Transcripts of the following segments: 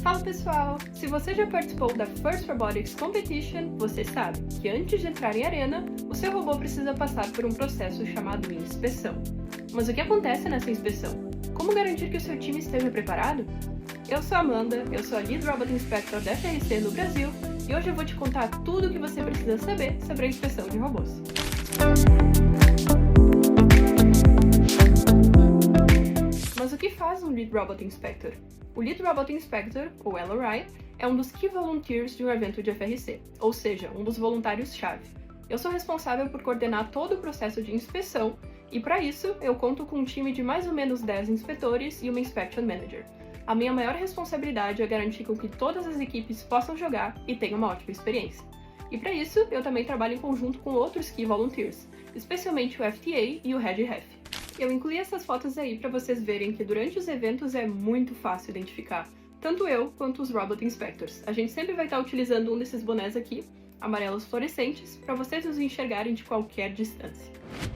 Fala pessoal! Se você já participou da First Robotics Competition, você sabe que antes de entrar em arena, o seu robô precisa passar por um processo chamado inspeção. Mas o que acontece nessa inspeção? Como garantir que o seu time esteja preparado? Eu sou a Amanda, eu sou a Lead Robot Inspector da FRC no Brasil e hoje eu vou te contar tudo o que você precisa saber sobre a inspeção de robôs. Mas o que faz um Lead Robot Inspector? O Lead Robot Inspector, ou LRI, é um dos Key Volunteers de um evento de FRC, ou seja, um dos voluntários-chave. Eu sou responsável por coordenar todo o processo de inspeção e, para isso, eu conto com um time de mais ou menos 10 inspetores e uma Inspection Manager. A minha maior responsabilidade é garantir com que todas as equipes possam jogar e tenham uma ótima experiência. E para isso, eu também trabalho em conjunto com outros Key Volunteers, especialmente o FTA e o Head Ref. Eu incluí essas fotos aí para vocês verem que durante os eventos é muito fácil identificar, tanto eu quanto os Robot Inspectors. A gente sempre vai estar utilizando um desses bonés aqui, amarelos fluorescentes, para vocês os enxergarem de qualquer distância.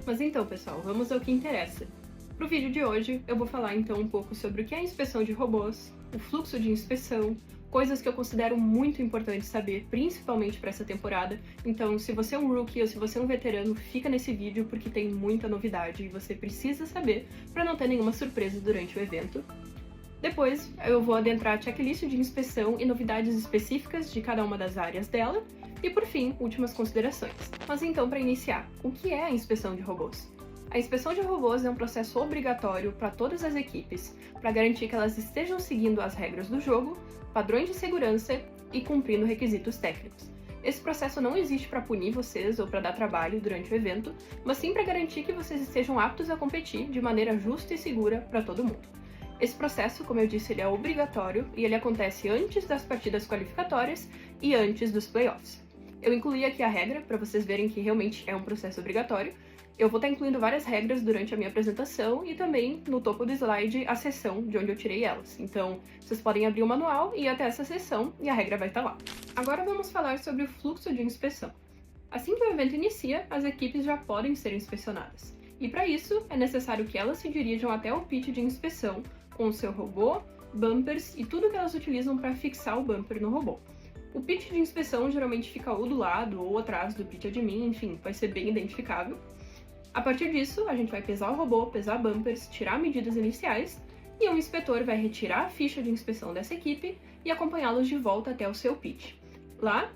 Mas então, pessoal, vamos ao que interessa. Para o vídeo de hoje, eu vou falar então um pouco sobre o que é a inspeção de robôs, o fluxo de inspeção, coisas que eu considero muito importantes saber, principalmente para essa temporada. Então, se você é um rookie ou se você é um veterano, fica nesse vídeo porque tem muita novidade e você precisa saber para não ter nenhuma surpresa durante o evento. Depois, eu vou adentrar a checklist de inspeção e novidades específicas de cada uma das áreas dela. E, por fim, últimas considerações. Mas então, para iniciar, o que é a inspeção de robôs? A inspeção de robôs é um processo obrigatório para todas as equipes, para garantir que elas estejam seguindo as regras do jogo, padrões de segurança e cumprindo requisitos técnicos. Esse processo não existe para punir vocês ou para dar trabalho durante o evento, mas sim para garantir que vocês estejam aptos a competir de maneira justa e segura para todo mundo. Esse processo, como eu disse, ele é obrigatório e ele acontece antes das partidas qualificatórias e antes dos playoffs. Eu incluí aqui a regra para vocês verem que realmente é um processo obrigatório. Eu vou estar incluindo várias regras durante a minha apresentação e também no topo do slide a seção de onde eu tirei elas. Então, vocês podem abrir o manual e ir até essa seção e a regra vai estar lá. Agora vamos falar sobre o fluxo de inspeção. Assim que o evento inicia, as equipes já podem ser inspecionadas. E para isso, é necessário que elas se dirijam até o pitch de inspeção com o seu robô, bumpers e tudo que elas utilizam para fixar o bumper no robô. O pitch de inspeção geralmente fica ou do lado ou atrás do pitch admin, enfim, vai ser bem identificável. A partir disso, a gente vai pesar o robô, pesar bumpers, tirar medidas iniciais, e um inspetor vai retirar a ficha de inspeção dessa equipe e acompanhá-los de volta até o seu pitch. Lá,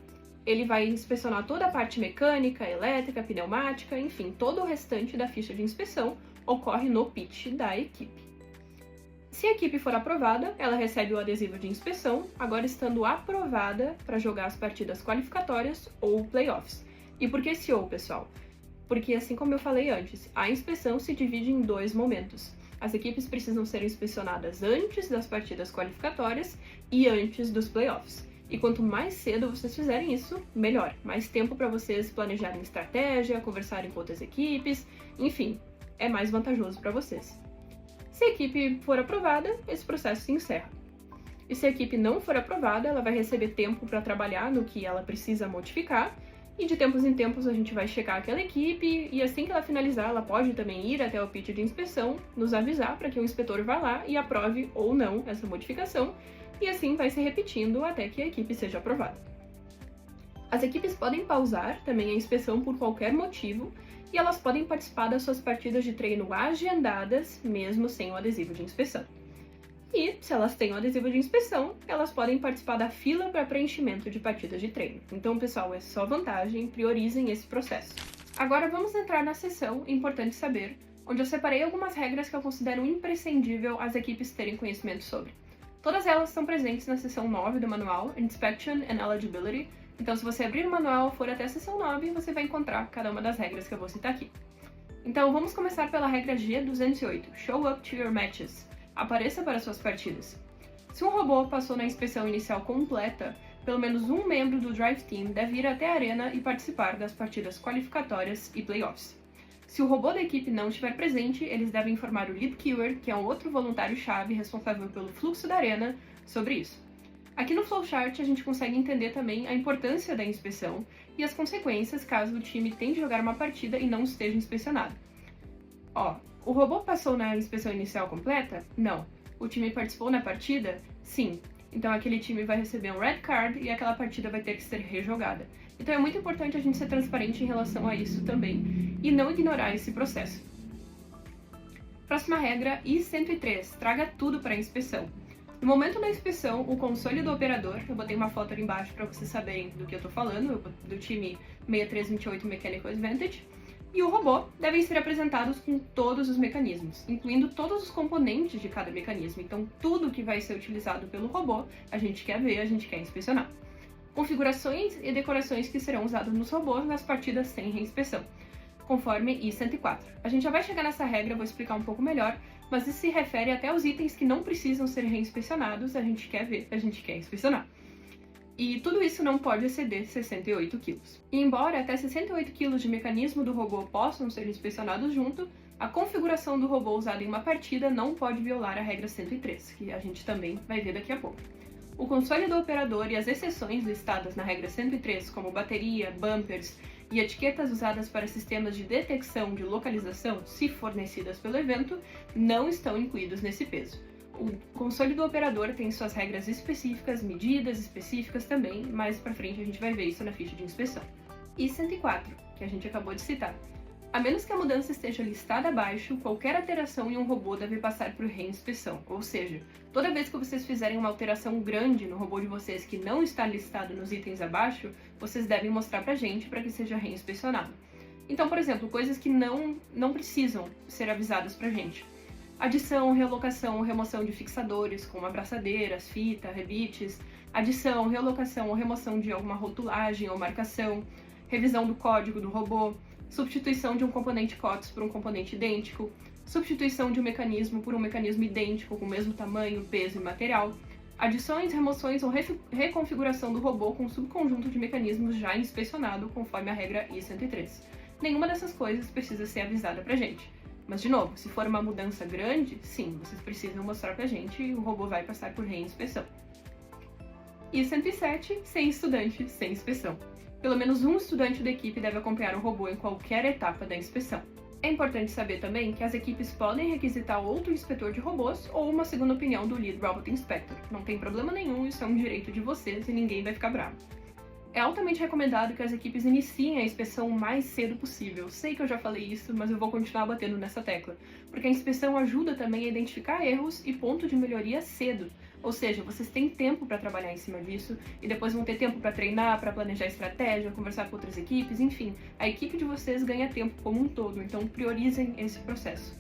ele vai inspecionar toda a parte mecânica, elétrica, pneumática, enfim, todo o restante da ficha de inspeção ocorre no pitch da equipe. Se a equipe for aprovada, ela recebe o adesivo de inspeção, agora estando aprovada para jogar as partidas qualificatórias ou playoffs. E por que esse ou, pessoal? Porque, assim como eu falei antes, a inspeção se divide em dois momentos. As equipes precisam ser inspecionadas antes das partidas qualificatórias e antes dos playoffs. E quanto mais cedo vocês fizerem isso, melhor. Mais tempo para vocês planejarem estratégia, conversarem com outras equipes, enfim, é mais vantajoso para vocês. Se a equipe for aprovada, esse processo se encerra. E se a equipe não for aprovada, ela vai receber tempo para trabalhar no que ela precisa modificar, e de tempos em tempos a gente vai checar aquela equipe e assim que ela finalizar, ela pode também ir até o pitch de inspeção, nos avisar para que o inspetor vá lá e aprove ou não essa modificação, e assim vai se repetindo até que a equipe seja aprovada. As equipes podem pausar também a inspeção por qualquer motivo e elas podem participar das suas partidas de treino agendadas, mesmo sem o adesivo de inspeção. E, se elas têm o adesivo de inspeção, elas podem participar da fila para preenchimento de partidas de treino. Então, pessoal, é só vantagem, priorizem esse processo. Agora vamos entrar na seção Importante Saber, onde eu separei algumas regras que eu considero imprescindível as equipes terem conhecimento sobre. Todas elas estão presentes na seção 9 do manual, Inspection and Eligibility. Então, se você abrir o manual e for até a seção 9, você vai encontrar cada uma das regras que eu vou citar aqui. Então, vamos começar pela regra G208, Show Up to Your Matches. Apareça para suas partidas. Se um robô passou na inspeção inicial completa, pelo menos um membro do Drive Team deve ir até a arena e participar das partidas qualificatórias e playoffs. Se o robô da equipe não estiver presente, eles devem informar o Lead Queuer, que é um outro voluntário-chave responsável pelo fluxo da arena, sobre isso. Aqui no flowchart a gente consegue entender também a importância da inspeção e as consequências caso o time tente jogar uma partida e não esteja inspecionado. O robô passou na inspeção inicial completa? Não. O time participou na partida? Sim. Então aquele time vai receber um red card e aquela partida vai ter que ser rejogada. Então é muito importante a gente ser transparente em relação a isso também e não ignorar esse processo. Próxima regra, I-103, traga tudo para a inspeção. No momento da inspeção, o console do operador, eu botei uma foto ali embaixo para vocês saberem do que eu tô falando, do time 6328 Mechanical Advantage, e o robô devem ser apresentados com todos os mecanismos, incluindo todos os componentes de cada mecanismo. Então, tudo que vai ser utilizado pelo robô, a gente quer ver, a gente quer inspecionar. Configurações e decorações que serão usados nos robôs nas partidas sem reinspeção, conforme I-104. A gente já vai chegar nessa regra, vou explicar um pouco melhor, mas isso se refere até aos itens que não precisam ser reinspecionados, a gente quer ver, a gente quer inspecionar. E tudo isso não pode exceder 68 kg. E embora até 68 kg de mecanismo do robô possam ser inspecionados junto, a configuração do robô usado em uma partida não pode violar a regra 103, que a gente também vai ver daqui a pouco. O console do operador e as exceções listadas na regra 103, como bateria, bumpers e etiquetas usadas para sistemas de detecção de localização, se fornecidas pelo evento, não estão incluídos nesse peso. O console do operador tem suas regras específicas, medidas específicas também, mais pra frente a gente vai ver isso na ficha de inspeção. E 104, que a gente acabou de citar. A menos que a mudança esteja listada abaixo, qualquer alteração em um robô deve passar por reinspeção, ou seja, toda vez que vocês fizerem uma alteração grande no robô de vocês que não está listado nos itens abaixo, vocês devem mostrar pra gente para que seja reinspecionado. Então, por exemplo, coisas que não precisam ser avisadas pra gente. Adição, realocação ou remoção de fixadores, como abraçadeiras, fita, rebites, adição, realocação ou remoção de alguma rotulagem ou marcação, revisão do código do robô, substituição de um componente COTS por um componente idêntico, substituição de um mecanismo por um mecanismo idêntico com o mesmo tamanho, peso e material, adições, remoções ou reconfiguração do robô com um subconjunto de mecanismos já inspecionado conforme a regra I-103. Nenhuma dessas coisas precisa ser avisada pra gente. Mas, de novo, se for uma mudança grande, sim, vocês precisam mostrar pra gente e o robô vai passar por reinspeção. E 107, sem estudante, sem inspeção. Pelo menos um estudante da equipe deve acompanhar o robô em qualquer etapa da inspeção. É importante saber também que as equipes podem requisitar outro inspetor de robôs ou uma segunda opinião do Lead Robot Inspector. Não tem problema nenhum, isso é um direito de vocês e ninguém vai ficar bravo. É altamente recomendado que as equipes iniciem a inspeção o mais cedo possível. Sei que eu já falei isso, mas eu vou continuar batendo nessa tecla, porque a inspeção ajuda também a identificar erros e ponto de melhoria cedo. Ou seja, vocês têm tempo para trabalhar em cima disso e depois vão ter tempo para treinar, para planejar estratégia, conversar com outras equipes, enfim. A equipe de vocês ganha tempo como um todo, então priorizem esse processo.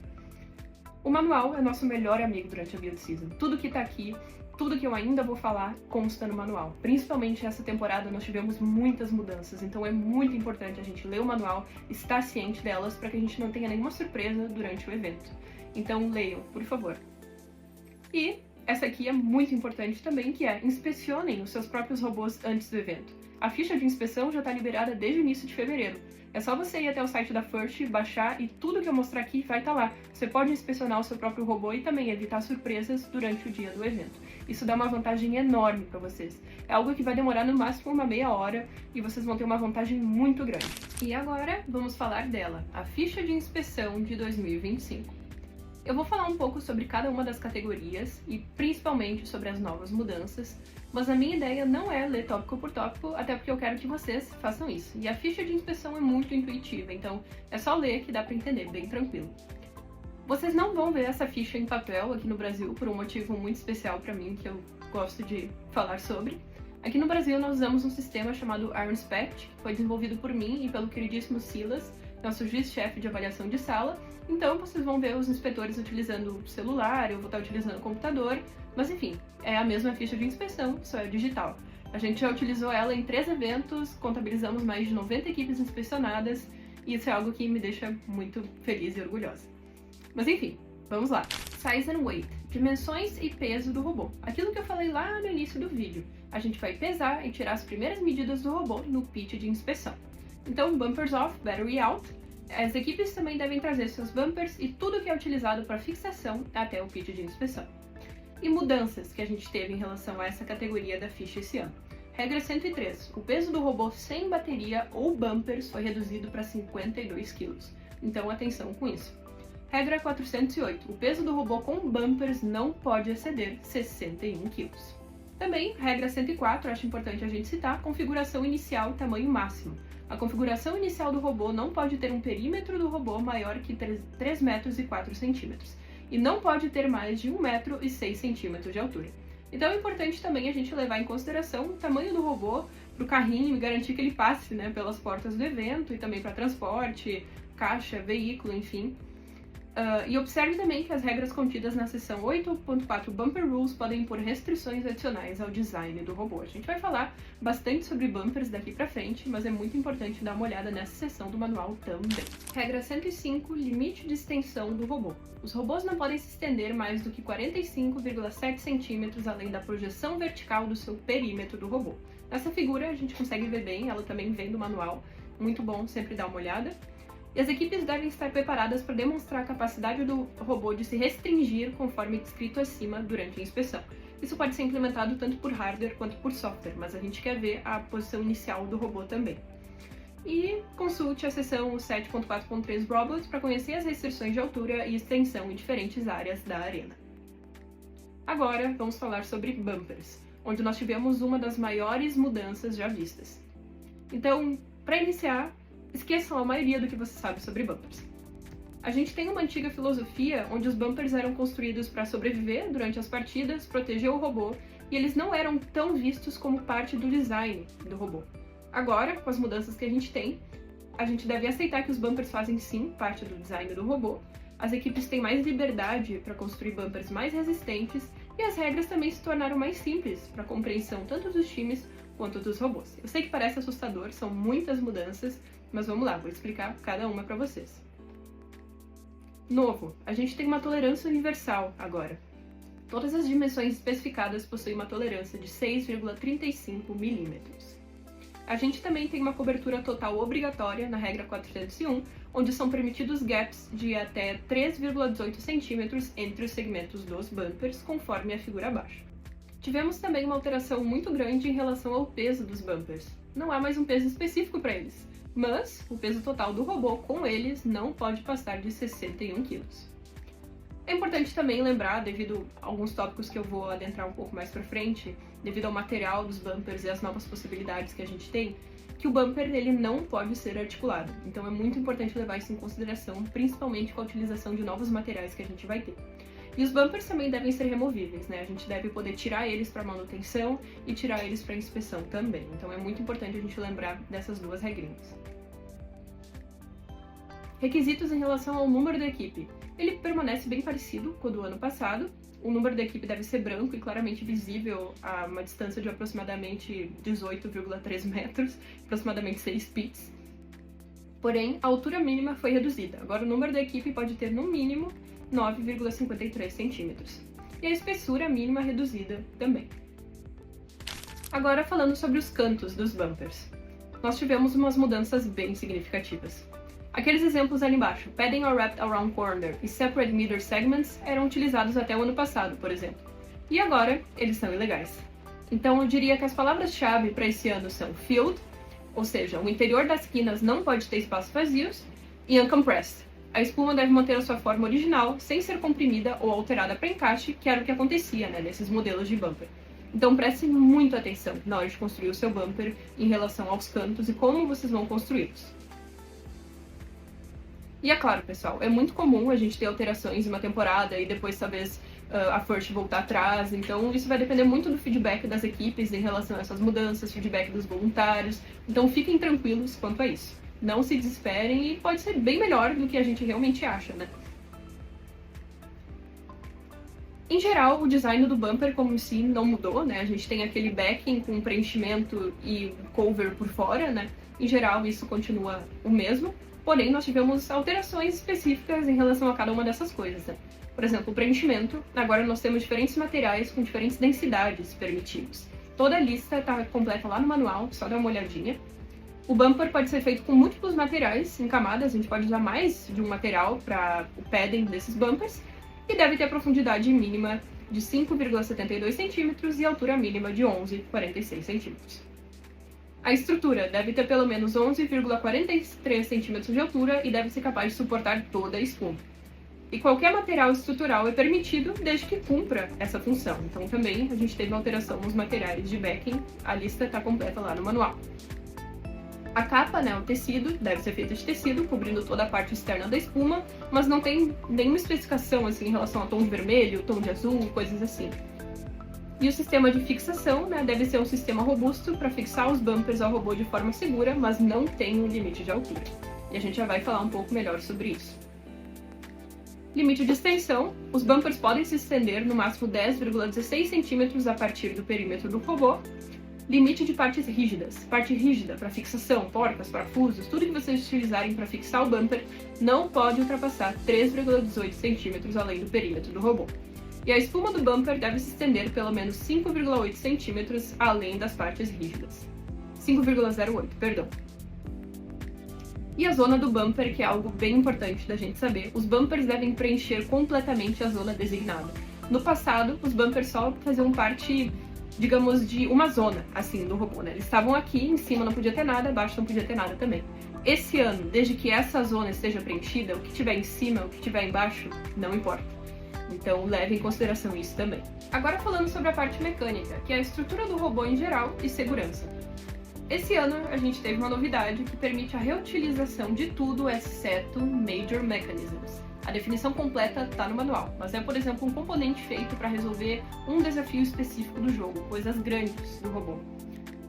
O manual é nosso melhor amigo durante a Build Season. Tudo que tá aqui, tudo que eu ainda vou falar, consta no manual. Principalmente essa temporada nós tivemos muitas mudanças, então é muito importante a gente ler o manual, estar ciente delas para que a gente não tenha nenhuma surpresa durante o evento. Então leiam, por favor. E essa aqui é muito importante também, que é inspecionem os seus próprios robôs antes do evento. A ficha de inspeção já está liberada desde o início de fevereiro. É só você ir até o site da First, baixar e tudo que eu mostrar aqui vai estar lá. Você pode inspecionar o seu próprio robô e também evitar surpresas durante o dia do evento. Isso dá uma vantagem enorme para vocês. É algo que vai demorar no máximo uma meia hora e vocês vão ter uma vantagem muito grande. E agora vamos falar dela, a ficha de inspeção de 2025. Eu vou falar um pouco sobre cada uma das categorias e principalmente sobre as novas mudanças, mas a minha ideia não é ler tópico por tópico, até porque eu quero que vocês façam isso. E a ficha de inspeção é muito intuitiva, então é só ler que dá para entender bem tranquilo. Vocês não vão ver essa ficha em papel aqui no Brasil por um motivo muito especial para mim, que eu gosto de falar sobre. Aqui no Brasil nós usamos um sistema chamado IronSpect, que foi desenvolvido por mim e pelo queridíssimo Silas, nosso juiz-chefe de avaliação de sala. Então vocês vão ver os inspetores utilizando o celular, eu vou estar utilizando o computador, mas enfim, é a mesma ficha de inspeção, só é digital. A gente já utilizou ela em 3 eventos, contabilizamos mais de 90 equipes inspecionadas, e isso é algo que me deixa muito feliz e orgulhosa. Mas enfim, vamos lá. Size and Weight, dimensões e peso do robô. Aquilo que eu falei lá no início do vídeo. A gente vai pesar e tirar as primeiras medidas do robô no pitch de inspeção. Então, bumpers off, battery out. As equipes também devem trazer seus bumpers e tudo que é utilizado para fixação até o pitch de inspeção. E mudanças que a gente teve em relação a essa categoria da ficha esse ano. Regra 103. O peso do robô sem bateria ou bumpers foi reduzido para 52 kg. Então, atenção com isso. Regra 408. O peso do robô com bumpers não pode exceder 61 kg. Também, regra 104, acho importante a gente citar, configuração inicial e tamanho máximo. A configuração inicial do robô não pode ter um perímetro do robô maior que 3 metros e 4 centímetros, e não pode ter mais de 1 metro e 6 centímetros de altura. Então é importante também a gente levar em consideração o tamanho do robô para o carrinho e garantir que ele passe, né, pelas portas do evento e também para transporte, caixa, veículo, enfim. E observe também que as regras contidas na seção 8.4 Bumper Rules podem impor restrições adicionais ao design do robô. A gente vai falar bastante sobre bumpers daqui pra frente, mas é muito importante dar uma olhada nessa seção do manual também. Regra 105, limite de extensão do robô. Os robôs não podem se estender mais do que 45,7 centímetros além da projeção vertical do seu perímetro do robô. Nessa figura a gente consegue ver bem, ela também vem do manual, muito bom sempre dar uma olhada. E as equipes devem estar preparadas para demonstrar a capacidade do robô de se restringir conforme descrito acima durante a inspeção. Isso pode ser implementado tanto por hardware quanto por software, mas a gente quer ver a posição inicial do robô também. E consulte a seção 7.4.3 Robots para conhecer as restrições de altura e extensão em diferentes áreas da arena. Agora vamos falar sobre bumpers, onde nós tivemos uma das maiores mudanças já vistas. Então, para iniciar, esqueçam a maioria do que você sabe sobre bumpers. A gente tem uma antiga filosofia onde os bumpers eram construídos para sobreviver durante as partidas, proteger o robô, e eles não eram tão vistos como parte do design do robô. Agora, com as mudanças que a gente deve aceitar que os bumpers fazem sim parte do design do robô, as equipes têm mais liberdade para construir bumpers mais resistentes e as regras também se tornaram mais simples para a compreensão tanto dos times quanto dos robôs. Eu sei que parece assustador, são muitas mudanças, mas vamos lá, vou explicar cada uma para vocês. Novo, a gente tem uma tolerância universal agora. Todas as dimensões especificadas possuem uma tolerância de 6,35 milímetros. A gente também tem uma cobertura total obrigatória na regra 401, onde são permitidos gaps de até 3,18 centímetros entre os segmentos dos bumpers, conforme a figura abaixo. Tivemos também uma alteração muito grande em relação ao peso dos bumpers. Não há mais um peso específico para eles, mas o peso total do robô com eles não pode passar de 61 kg. É importante também lembrar, devido a alguns tópicos que eu vou adentrar um pouco mais para frente, devido ao material dos bumpers e as novas possibilidades que a gente tem, que o bumper ele não pode ser articulado. Então é muito importante levar isso em consideração, principalmente com a utilização de novos materiais que a gente vai ter. E os bumpers também devem ser removíveis, né? A gente deve poder tirar eles para manutenção e tirar eles para inspeção também. Então é muito importante a gente lembrar dessas duas regrinhas. Requisitos em relação ao número da equipe. Ele permanece bem parecido com o do ano passado. O número da equipe deve ser branco e claramente visível a uma distância de aproximadamente 18,3 metros, aproximadamente 6 pits. Porém, a altura mínima foi reduzida. Agora o número da equipe pode ter no mínimo 9,53 centímetros. E a espessura mínima reduzida também. Agora falando sobre os cantos dos bumpers. Nós tivemos umas mudanças bem significativas. Aqueles exemplos ali embaixo, padding or wrapped around corner e separate meter segments, eram utilizados até o ano passado, por exemplo. E agora, eles são ilegais. Então eu diria que as palavras-chave para esse ano são filled, ou seja, o interior das quinas não pode ter espaços vazios, e uncompressed. A espuma deve manter a sua forma original, sem ser comprimida ou alterada para encaixe, que era o que acontecia, né, nesses modelos de bumper. Então prestem muito atenção na hora de construir o seu bumper em relação aos cantos e como vocês vão construí-los. E é claro, pessoal, é muito comum a gente ter alterações em uma temporada e depois talvez a First voltar atrás, então isso vai depender muito do feedback das equipes em relação a essas mudanças, feedback dos voluntários, então fiquem tranquilos quanto a isso. Não se desesperem e pode ser bem melhor do que a gente realmente acha, né? Em geral, o design do bumper como em si não mudou, né? A gente tem aquele backing com preenchimento e cover por fora, né? Em geral, isso continua o mesmo. Porém, nós tivemos alterações específicas em relação a cada uma dessas coisas, né? Por exemplo, o preenchimento. Agora nós temos diferentes materiais com diferentes densidades permitidos. Toda a lista está completa lá no manual, só dá uma olhadinha. O bumper pode ser feito com múltiplos materiais em camadas, a gente pode usar mais de um material para o padding desses bumpers, e deve ter profundidade mínima de 5,72 centímetros e altura mínima de 11,46 centímetros. A estrutura deve ter pelo menos 11,43 centímetros de altura e deve ser capaz de suportar toda a espuma. E qualquer material estrutural é permitido desde que cumpra essa função. Então também a gente teve uma alteração nos materiais de backing, a lista está completa lá no manual. A capa, né, o tecido, deve ser feita de tecido, cobrindo toda a parte externa da espuma, mas não tem nenhuma especificação assim, em relação a tom de vermelho, tom de azul, coisas assim. E o sistema de fixação, né, deve ser um sistema robusto para fixar os bumpers ao robô de forma segura, mas não tem um limite de altura. E a gente já vai falar um pouco melhor sobre isso. Limite de extensão: os bumpers podem se estender no máximo 10,16 cm a partir do perímetro do robô. Limite de partes rígidas: parte rígida para fixação, porcas, parafusos, tudo que vocês utilizarem para fixar o bumper não pode ultrapassar 3,18 cm além do perímetro do robô. E a espuma do bumper deve se estender pelo menos 5,8 cm além das partes rígidas. 5,08, perdão. E a zona do bumper, que é algo bem importante da gente saber, os bumpers devem preencher completamente a zona designada. No passado, os bumpers só faziam parte, digamos, de uma zona, assim, do robô, né? Eles estavam aqui, em cima não podia ter nada, abaixo não podia ter nada também. Esse ano, desde que essa zona esteja preenchida, o que tiver em cima, o que tiver embaixo, não importa. Então leve em consideração isso também. Agora falando sobre a parte mecânica, que é a estrutura do robô em geral e segurança. Esse ano a gente teve uma novidade que permite a reutilização de tudo exceto Major Mechanisms. A definição completa está no manual, mas é, por exemplo, um componente feito para resolver um desafio específico do jogo, coisas grandes do robô.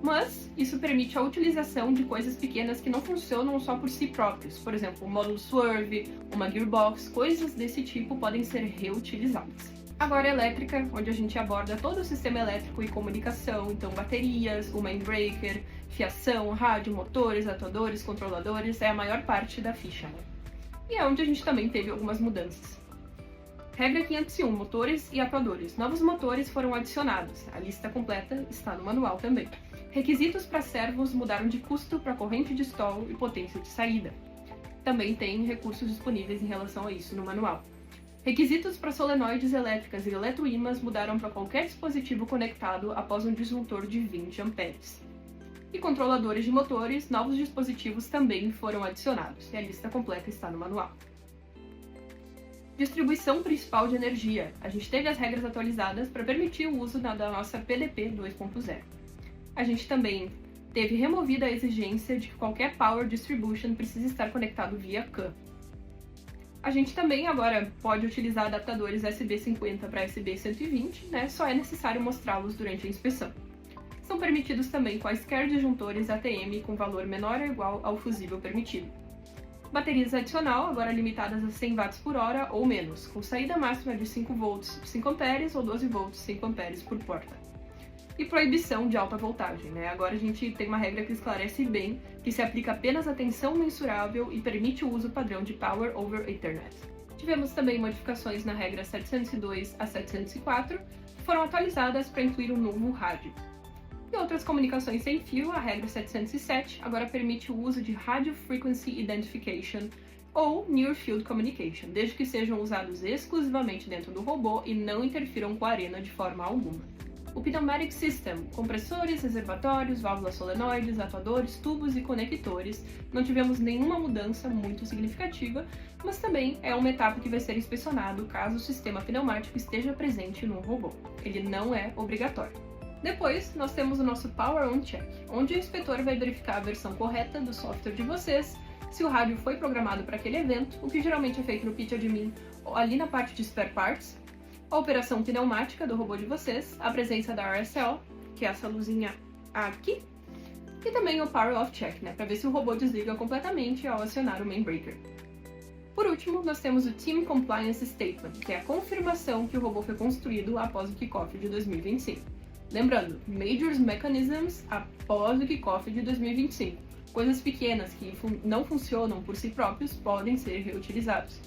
Mas isso permite a utilização de coisas pequenas que não funcionam só por si próprios. Por exemplo, um módulo Swerve, uma gearbox, coisas desse tipo podem ser reutilizadas. Agora elétrica, onde a gente aborda todo o sistema elétrico e comunicação, então baterias, o main breaker, fiação, rádio, motores, atuadores, controladores, é a maior parte da ficha. E é onde a gente também teve algumas mudanças. Regra 501, motores e atuadores. Novos motores foram adicionados, a lista completa está no manual também. Requisitos para servos mudaram de custo para corrente de stall e potência de saída. Também tem recursos disponíveis em relação a isso no manual. Requisitos para solenoides elétricas e eletroímãs mudaram para qualquer dispositivo conectado após um disjuntor de 20 amperes. E controladores de motores, novos dispositivos também foram adicionados, e a lista completa está no manual. Distribuição principal de energia. A gente teve as regras atualizadas para permitir o uso da nossa PDP 2.0. A gente também teve removida a exigência de que qualquer Power Distribution precise estar conectado via CAN. A gente também agora pode utilizar adaptadores SB50 para SB120, né? Só é necessário mostrá-los durante a inspeção. São permitidos também quaisquer disjuntores ATM com valor menor ou igual ao fusível permitido. Baterias adicional, agora limitadas a 100 watts por hora ou menos, com saída máxima de 5 volts 5 amperes ou 12 volts 5 amperes por porta. E proibição de alta voltagem, né? Agora a gente tem uma regra que esclarece bem, que se aplica apenas a tensão mensurável e permite o uso padrão de Power over Ethernet. Tivemos também modificações na regra 702 a 704, que foram atualizadas para incluir um novo rádio. E outras comunicações sem fio, a regra 707 agora permite o uso de Radio Frequency Identification ou Near Field Communication, desde que sejam usados exclusivamente dentro do robô e não interfiram com a arena de forma alguma. O Pneumatic System, compressores, reservatórios, válvulas solenoides, atuadores, tubos e conectores, não tivemos nenhuma mudança muito significativa, mas também é uma etapa que vai ser inspecionado caso o sistema pneumático esteja presente no robô. Ele não é obrigatório. Depois, nós temos o nosso Power On Check, onde o inspetor vai verificar a versão correta do software de vocês, se o rádio foi programado para aquele evento, o que geralmente é feito no Pit Admin ali na parte de Spare Parts, a operação pneumática do robô de vocês, a presença da RSL, que é essa luzinha aqui, e também o Power Off Check, né, para ver se o robô desliga completamente ao acionar o Main Breaker. Por último, nós temos o Team Compliance Statement, que é a confirmação que o robô foi construído após o kickoff de 2025. Lembrando, Major Mechanisms após o kickoff de 2025. Coisas pequenas que não funcionam por si próprios podem ser reutilizados.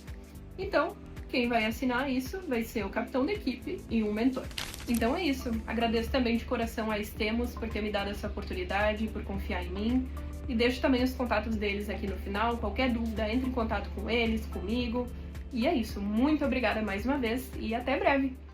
Então, quem vai assinar isso vai ser o capitão da equipe e um mentor. Então é isso. Agradeço também de coração a Estemos por ter me dado essa oportunidade, por confiar em mim. E deixo também os contatos deles aqui no final. Qualquer dúvida, entre em contato com eles, comigo. E é isso. Muito obrigada mais uma vez e até breve!